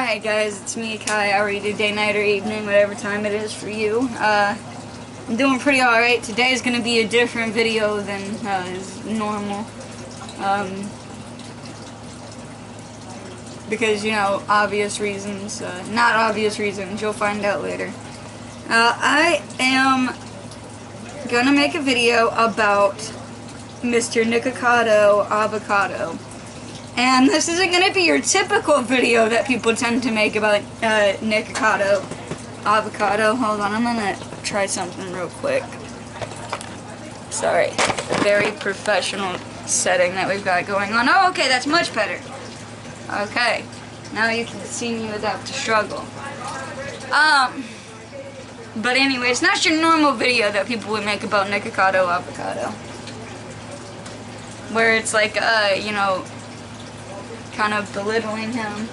Hi guys, it's me, Kai. How are you today, night or evening, whatever time it is for you? I'm doing pretty alright. Today is going to be a different video than is normal. Because, you know, obvious reasons. Not obvious reasons, you'll find out later. I am gonna make a video about Mr. Nickacodo avocado. And this isn't going to be your typical video that people tend to make about nickacodo avocado. Hold on, I'm going to try something real quick. Sorry, very professional setting that we've got going on. Oh, okay, that's much better. Okay, now you can see me without the struggle. But anyway, it's not your normal video that people would make about nickacodo avocado. Where it's like, you know, kind of belittling him.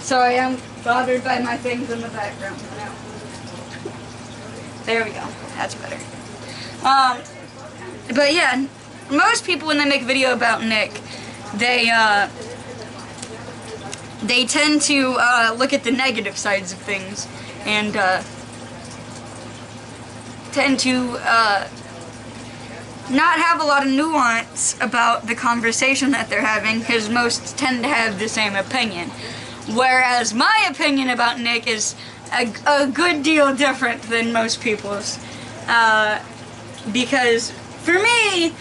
Sorry, I'm bothered by my things in the background. There we go. That's better. But yeah, most people when they make a video about Nick, they tend to look at the negative sides of things and tend to not have a lot of nuance about the conversation that they're having, because most tend to have the same opinion. Whereas my opinion about Nick is a good deal different than most people's. Because for me,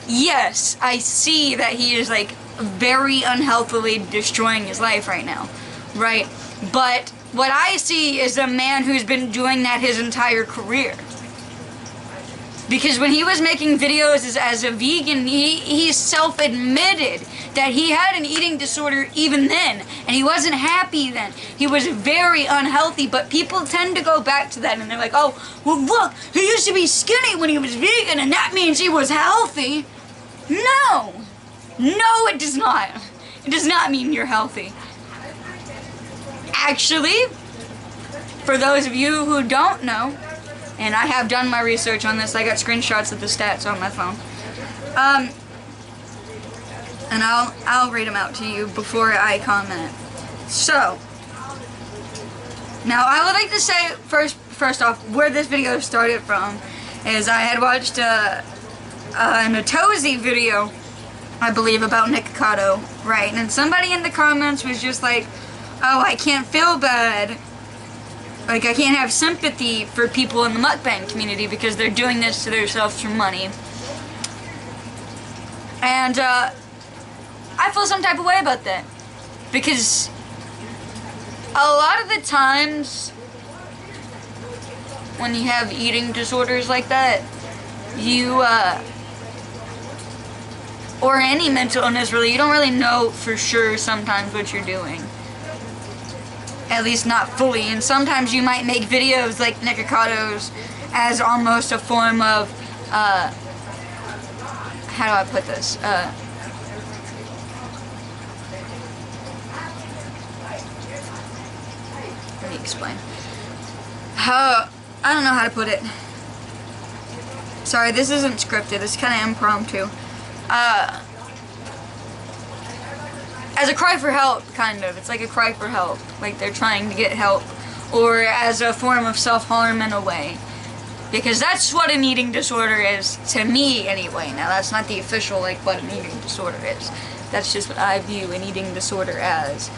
yes, I see that he is like very unhealthily destroying his life right now, right? But what I see is a man who's been doing that his entire career. Because when he was making videos as a vegan, he self-admitted that he had an eating disorder even then. And he wasn't happy then. He was very unhealthy, but people tend to go back to that and they're like, oh, well look, he used to be skinny when he was vegan and that means he was healthy. No! No, it does not. It does not mean you're healthy. Actually, for those of you who don't know, and I have done my research on this. I got screenshots of the stats on my phone. And I'll read them out to you before I comment. So, now I would like to say first off, where this video started from is I had watched a Natozy video, I believe, about nickacodo, right? And somebody in the comments was just like, oh, I can't feel bad. Like, I can't have sympathy for people in the mukbang community because they're doing this to themselves for money. And, I feel some type of way about that. Because a lot of the times when you have eating disorders like that, you, or any mental illness really, you don't really know for sure sometimes what you're doing. At least not fully, and sometimes you might make videos like nickacodos as almost a form of, how do I put this, let me explain. I don't know how to put it. Sorry, this isn't scripted, it's kind of impromptu. As a cry for help, kind of. It's like a cry for help. Like they're trying to get help. Or as a form of self-harm in a way. Because that's what an eating disorder is, to me anyway. Now that's not the official, like, what an eating disorder is. That's just what I view an eating disorder as.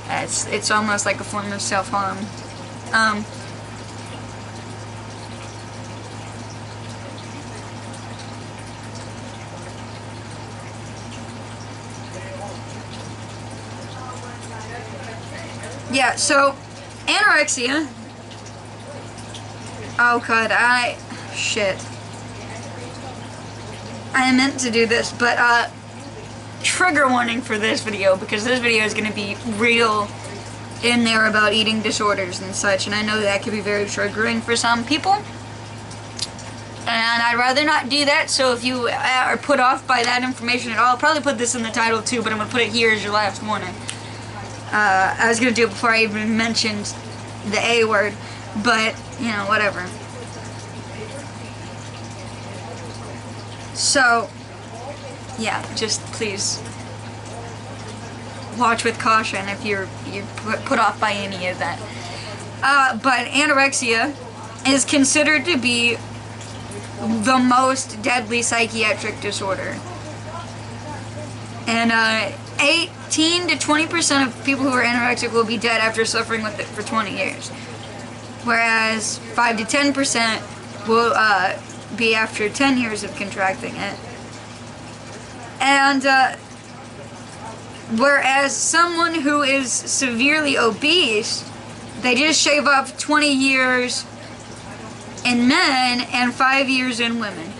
It's almost like a form of self-harm. Yeah, so, anorexia. Oh god, shit. I meant to do this, but, trigger warning for this video, because this video is gonna be real in there about eating disorders and such, and I know that could be very triggering for some people. And I'd rather not do that, so if you are put off by that information at all, I'll probably put this in the title too, but I'm gonna put it here as your last warning. I was going to do it before I even mentioned the A word, but, you know, whatever. So, yeah, just please watch with caution if you're put off by any of that. But anorexia is considered to be the most deadly psychiatric disorder. And 18 to 20% of people who are anorexic will be dead after suffering with it for 20 years. Whereas 5 to 10% will be after 10 years of contracting it. And whereas someone who is severely obese, they just shave off 20 years in men and 5 years in women.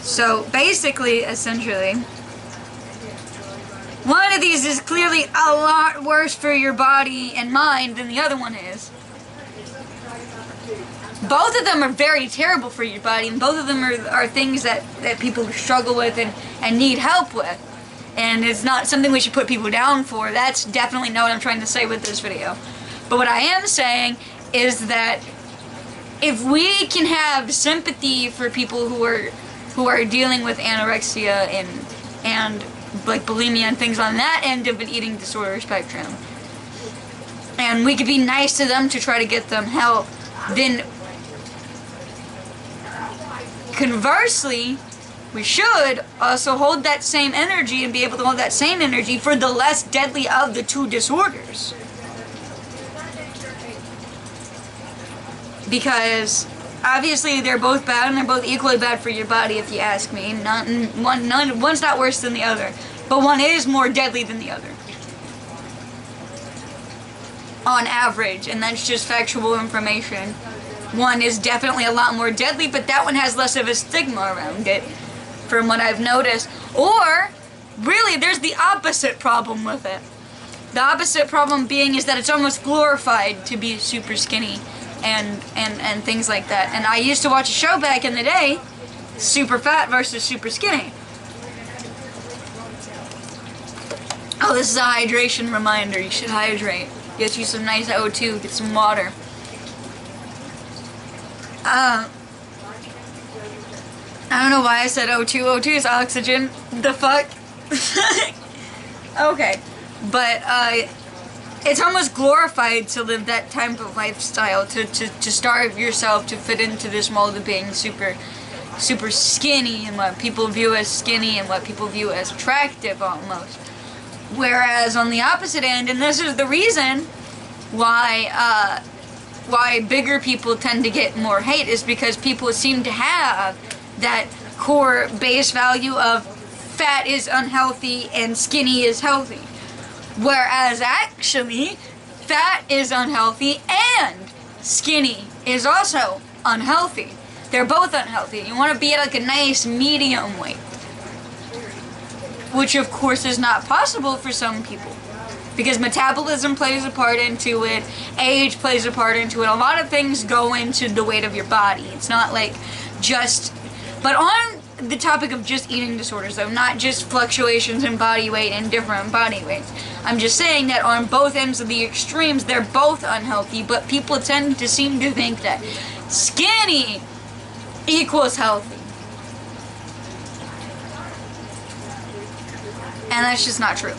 So basically, essentially, one of these is clearly a lot worse for your body and mind than the other one is. Both of them are very terrible for your body, and both of them are things that people struggle with and need help with. And it's not something we should put people down for. That's definitely not what I'm trying to say with this video. But what I am saying is that if we can have sympathy for people who are dealing with anorexia and like bulimia and things on that end of an eating disorder spectrum, and we could be nice to them to try to get them help, then conversely, we should also hold that same energy and be able to hold that same energy for the less deadly of the two disorders. Because obviously they're both bad, and they're both equally bad for your body if you ask me. One's not worse than the other, but one is more deadly than the other. On average, and that's just factual information. One is definitely a lot more deadly, but that one has less of a stigma around it, from what I've noticed. Or, really, there's the opposite problem with it. The opposite problem being is that it's almost glorified to be super skinny and things like that. And I used to watch a show back in the day, Super Fat versus Super Skinny. Oh, this is a hydration reminder. You should hydrate. Get you some nice O2, get some water. I don't know why I said O2. O2 is oxygen. The fuck? Okay. But, it's almost glorified to live that type of lifestyle, to starve yourself to fit into this mold of being super skinny, and what people view as skinny and what people view as attractive almost. Whereas on the opposite end, and this is the reason why bigger people tend to get more hate, is because people seem to have that core base value of fat is unhealthy and skinny is healthy. Whereas actually, fat is unhealthy and skinny is also unhealthy. They're both unhealthy. You want to be at like a nice medium weight, which of course is not possible for some people, because metabolism plays a part into it, age plays a part into it, a lot of things go into the weight of your body. It's not like just, but on the topic of just eating disorders though, not just fluctuations in body weight and different body weights, I'm just saying that on both ends of the extremes, they're both unhealthy, but people tend to seem to think that skinny equals healthy. And that's just not true.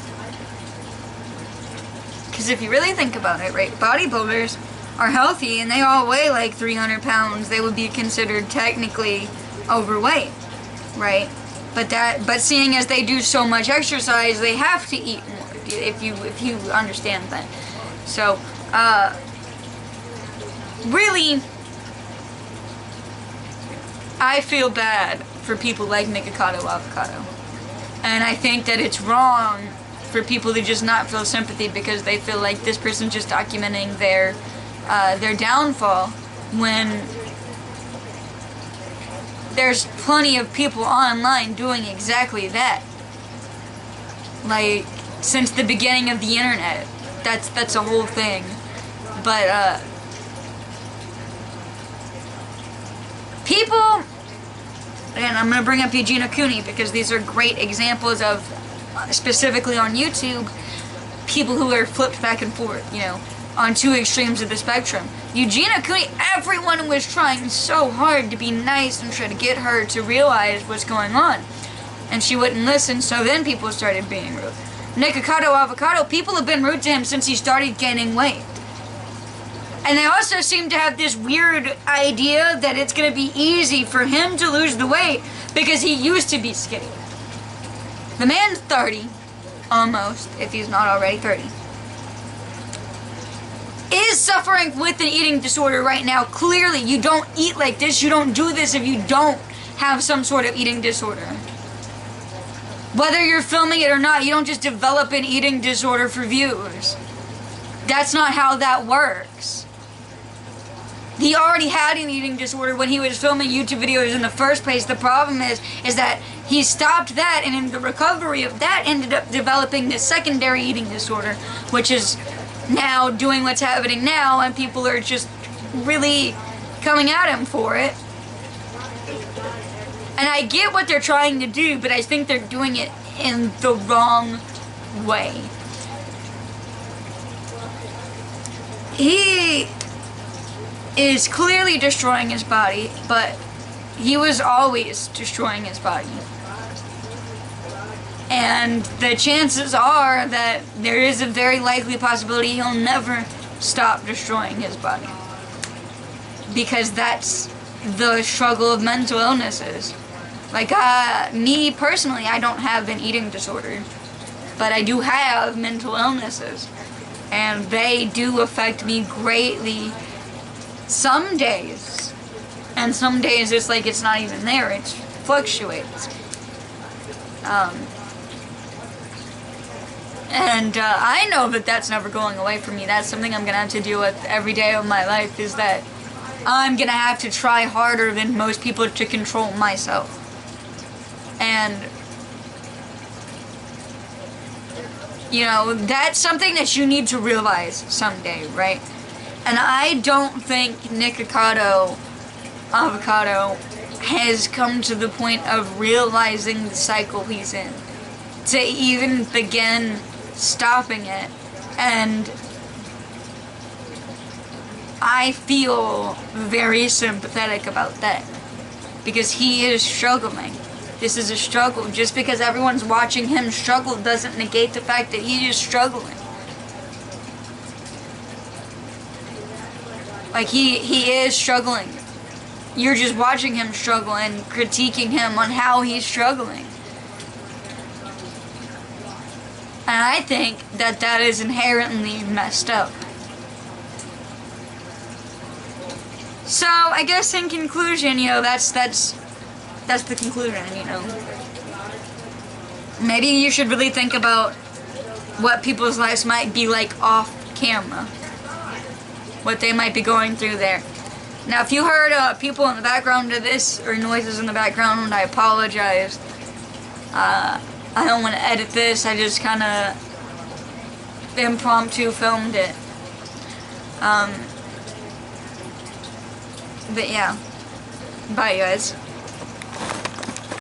Because if you really think about it, right, bodybuilders are healthy and they all weigh like 300 pounds. They would be considered technically overweight, right? But seeing as they do so much exercise, they have to eat more, if you understand that. So, really, I feel bad for people like nickacodo avocado. And I think that it's wrong for people to just not feel sympathy because they feel like this person's just documenting their downfall, when there's plenty of people online doing exactly that. Like, since the beginning of the internet. That's a whole thing. But, people, and I'm going to bring up Eugenia Cooney because these are great examples of, specifically on YouTube, people who are flipped back and forth, you know, on two extremes of the spectrum. Eugenia Cooney, everyone was trying so hard to be nice and try to get her to realize what's going on. And she wouldn't listen, so then people started being rude. Nickacodo Avocado, people have been rude to him since he started gaining weight. And they also seem to have this weird idea that it's going to be easy for him to lose the weight because he used to be skinny. The man's 30, almost, if he's not already 30. Is suffering with an eating disorder right now. Clearly, you don't eat like this. You don't do this if you don't have some sort of eating disorder. Whether you're filming it or not, you don't just develop an eating disorder for views. That's not how that works. He already had an eating disorder when he was filming YouTube videos in the first place. The problem is that he stopped that, and in the recovery of that ended up developing this secondary eating disorder, which is now doing what's happening now, and people are just really coming at him for it. And I get what they're trying to do, but I think they're doing it in the wrong way. He is clearly destroying his body, but he was always destroying his body. And the chances are that there is a very likely possibility he'll never stop destroying his body. Because that's the struggle of mental illnesses. Like, me personally, I don't have an eating disorder, but I do have mental illnesses. And they do affect me greatly some days. And some days it's like it's not even there, it fluctuates. I know that that's never going away from me. That's something I'm going to have to deal with every day of my life, is that I'm going to have to try harder than most people to control myself. And, you know, that's something that you need to realize someday, right? And I don't think nickacodo Avocado has come to the point of realizing the cycle he's in to even begin stopping it. And I feel very sympathetic about that, because he is struggling. This is a struggle. Just because everyone's watching him struggle doesn't negate the fact that he is struggling. Like, he is struggling. You're just watching him struggle and critiquing him on how he's struggling. And I think that that is inherently messed up. So, I guess in conclusion, you know, that's the conclusion, you know. Maybe you should really think about what people's lives might be like off camera. What they might be going through there. Now, if you heard people in the background of this, or noises in the background, I apologize. I don't want to edit this, I just kind of impromptu filmed it. But yeah. Bye, guys.